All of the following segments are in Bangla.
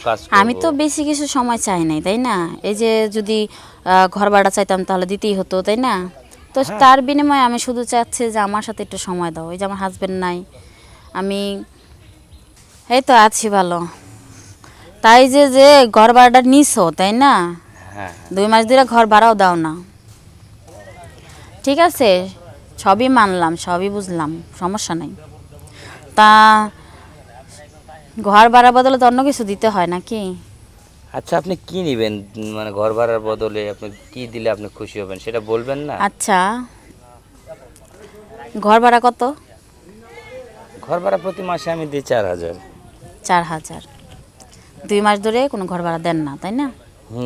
কাজ করব। আমি তো বেশি কিছু সময় চাই নাই, তাই না? এই যে যদি ঘর ভাড়া চাইতাম তাহলে দিতেই হতো, তাই না? তো হ্যাঁ তার বিনিময়ে আমি শুধু চাচ্ছি যে আমার সাথে একটু সময় দাও। এই যে আমার হাজবেন্ড নাই, আমি এই তো আছি ভালো। তাই যে যে ঘর ভাড়াটা নিছো, তাই না? হ্যাঁ হ্যাঁ 2 মাস ধরে ঘর ভাড়াও দাও না। ঠিক আছে, সবই মানলাম, সবই বুঝলাম, সমস্যা নাই। তা ঘর ভাড়ার বদলে তো অন্য কিছু দিতে হয় নাকি? আচ্ছা, আপনি কি নেবেন? মানে ঘর ভাড়ার বদলে আপনি কি দিলে আপনি খুশি হবেন সেটা বলবেন না? আচ্ছা, ঘর ভাড়া কত? ঘর ভাড়া প্রতি মাসে আমি দিই 4,000। 4,000। 2 মাস ধরে কোনো ঘর ভাড়া দেন না, তাই না?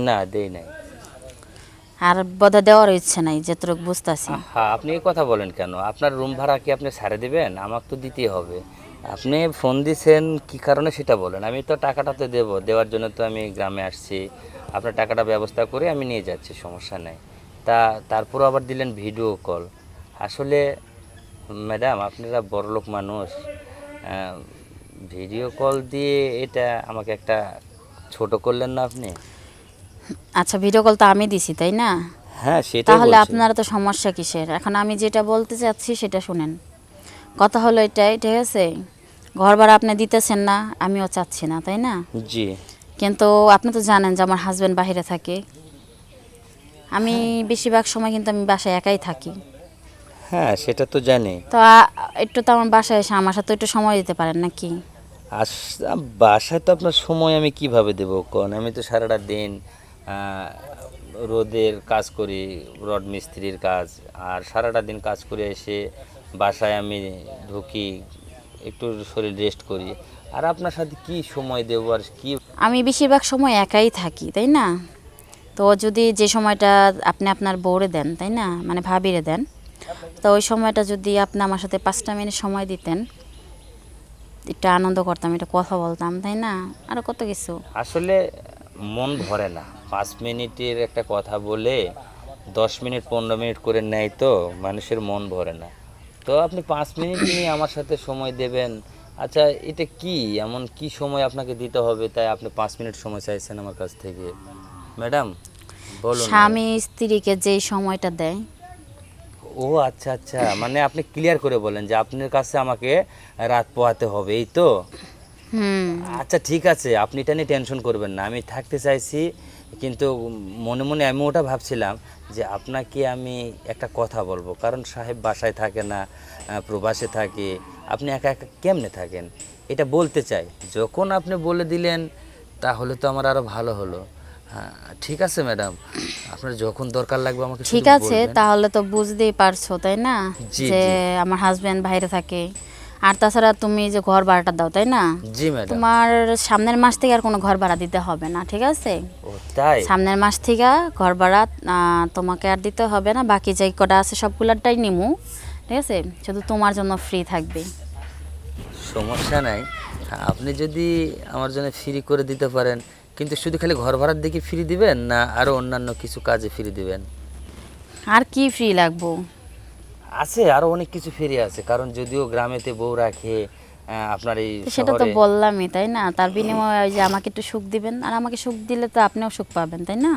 না, দেই নাই। আর বোধহয় দেওয়ার ইচ্ছে নাই, যতটুকু বুঝতেছি। হ্যাঁ, আপনি এই কথা বলেন কেন? আপনার রুম ভাড়া কি আপনি ছাড়ে দিবেন? আমাকে তো দিতেই হবে। আপনি ফোন দিছেন কি কারণে সেটা বলেন। আমি তো টাকাটা তো দেবো, দেওয়ার জন্য তো আমি গ্রামে আসছি। আপনার টাকাটা ব্যবস্থা করে আমি নিয়ে যাচ্ছি, সমস্যা নাই। তারপরও আবার দিলেন ভিডিও কল। আসলে ম্যাডাম, আপনারা বড়লোক মানুষ, ভিডিও কল দিয়ে এটা আমাকে একটা ছোট করলেন না আপনি? আচ্ছা, ভিডিও কল তো আমি দিছি, তাই না? হ্যাঁ, সেটাই তাহলে বলছি। আপনারা তো সমস্যা কিসের? এখন আমি যেটা বলতে চাচ্ছি সেটা শুনেন। কথা হলো এটাই, ঠিক আছে? ঘর ভাড়া আপনি দিতেছেন না, আমিও চাচ্ছি না, তাই না? জি। কিন্তু আপনি তো জানেন যে আমার হাজবেন্ড বাইরে থাকে। আমি বেশিরভাগ সময় কিন্তু আমি বাসায় একাই থাকি। হ্যাঁ, সেটা তো জানি। তো একটু তো আমার বাসায় এসে আমার সাথে একটু সময় দিতে পারেন নাকি? আস বাসায় তো আপনার সময় আমি কিভাবে দেব কোন? আমি তো সারাটা দিন আহ, রোদের কাজ করি, রড মিস্ত্রির কাজ। আর সারাটা দিন কাজ করে এসে বাসায় আমি ঢুকি, একটু শরীর রেস্ট করি। আর আপনার সাথে কি সময় দেবো আর কি? আমি বেশিরভাগ সময় একাই থাকি, তাই না? তো যদি যে সময়টা আপনি আপনার বউরে দেন, তাই না, মানে ভাবিরে দেন, তো ওই সময়টা যদি আপনি আমার সাথে 5টা মিনিট সময় দিতেন, একটু আনন্দ করতাম, একটু কথা বলতাম, তাই না? আরও কত কিছু। আসলে মন ভরে না 5 মিনিটের একটা কথা বলে। 10 মিনিট 15 মিনিট করে নেয় তো মানুষের মন ভরে না। তো আপনি 5 মিনিট নিয়ে আমার সাথে সময় দেবেন। আচ্ছা, এটা কি এমন কি সময় আপনাকে দিতে হবে তাই আপনি 5 মিনিট সময় চাইছেন আমার কাছ থেকে? ম্যাডাম, বলুন না। স্বামী স্ত্রীকে যেই সময়টা দেয়। ও আচ্ছা আচ্ছা, মানে আপনি ক্লিয়ার করে বলেন যে আপনার কাছে আমাকে রাত পোহাতে হবে, এই তো? হুম। আচ্ছা ঠিক আছে, আপনি এটা নিয়ে টেনশন করবেন না, আমি থাকতে চাইছি। কিন্তু মনে মনে আমি ওটা ভাবছিলাম যে আপনাকে আমি একটা কথা বলবো, কারণ সাহেব বাসায় থাকে না, প্রবাসে থাকে। আপনি একা একা কেমনে থাকেন এটা বলতে চাই। যখন আপনি বলে দিলেন তাহলে তো আমার আরও ভালো হলো। হ্যাঁ, ঠিক আছে ম্যাডাম, আপনার যখন দরকার লাগবে আমাকে ঠিক শুধু আছে, বলবেন। তাহলে তো বুঝতেই পারছো, তাই না, জি যে জি। আমার হাজবেন্ড বাইরে থাকে। আর তাছাড়া তুমি যে ঘর ভাড়াটা দাও, তাই না? জি ম্যাডাম। তোমার সামনের মাস থেকে আর কোনো ঘর ভাড়া দিতে হবে না, ঠিক আছে? ও তাই? সামনের মাস থেকে ঘর ভাড়া তোমাকে আর দিতে হবে না। বাকি যে কটা আছে সবগুলারটাই নিমু, ঠিক আছে? শুধু তোমার জন্য ফ্রি থাকবে। সমস্যা নাই। আপনি যদি আমার জন্য ফ্রি করে দিতে পারেন, কিন্তু শুধু খালি ঘর ভাড়ার দিকে ফ্রি দিবেন না আরও অন্যান্য কিছু কাজে ফ্রি দিবেন? আর কি ফ্রি লাগবো? আছে আরও অনেক কিছু ফ্রি আছে, কারণ যদিও গ্রামেতে বউ রাখে, আপনার এই তো সেটা তো শহরে। বললামই, তাই না? তার বিনিময়ে ওই যে আমাকে একটু সুখ দিবেন, আর আমাকে সুখ দিলে তো আপনিও সুখ পাবেন, তাই না?